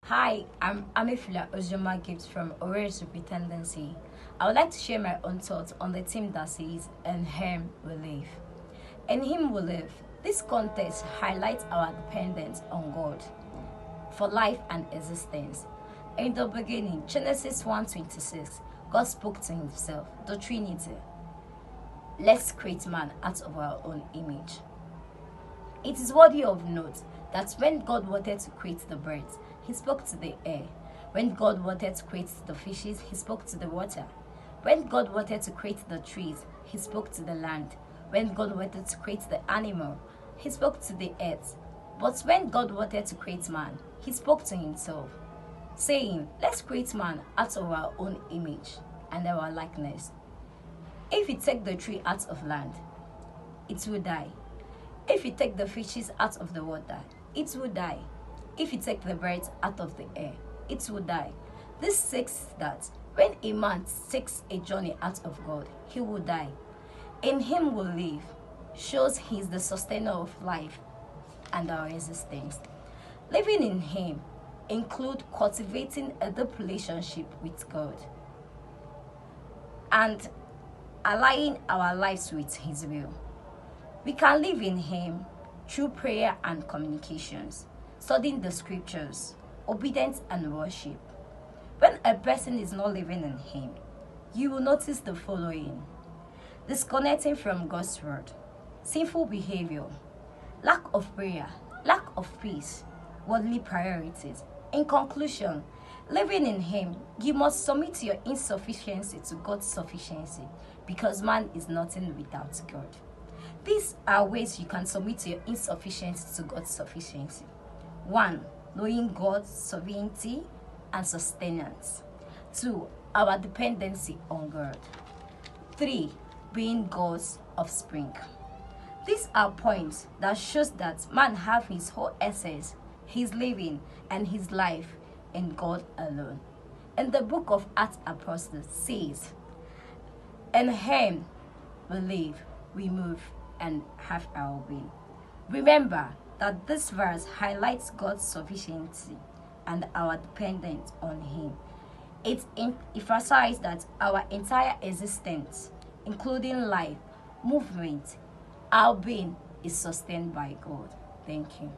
Hi, I'm Amaefula Ozioma gives from Owerri Suptcy. I would like to share my own thoughts on the theme that says, "In Him we live." In Him we live. This context highlights our dependence on God for life and existence. In the beginning, Genesis 1:26, God spoke to Himself, the Trinity. Let's create man out of our own image. It is worthy of note that when God wanted to create the birds, He spoke to the air. When God wanted to create the fishes, He spoke to the water. When God wanted to create the trees, He spoke to the land. When God wanted to create the animal, He spoke to the earth. But when God wanted to create man, He spoke to Himself, saying, "Let's create man out of our own image and our likeness." If you take the tree out of land, it will die. If you take the fishes out of the water, it will die. If you take the birds out of the air, it will die. This says that when a man takes a journey out of God, he will die. In Him we live shows He is the sustainer of life and our existence. Living in Him includes cultivating a deep relationship with God and aligning our lives with His will. We can live in Him through prayer and communications, studying the scriptures, obedience and worship. When a person is not living in Him, you will notice the following: disconnecting from God's word, sinful behavior, lack of prayer, lack of peace, worldly priorities. In conclusion, living in Him, you must submit your insufficiency to God's sufficiency, because man is nothing without God. These are ways you can submit your insufficiency to God's sufficiency. 1. Knowing God's sovereignty and sustenance. 2. Our dependency on God. 3. Being God's offspring. These are points that shows that man have his whole essence, his living, and his life in God alone. In the book of Acts Apostles says, "In Him we live, we move, and have our being." Remember that this verse highlights God's sufficiency and our dependence on Him. It emphasizes that our entire existence, including life, movement, our being, is sustained by God. Thank you.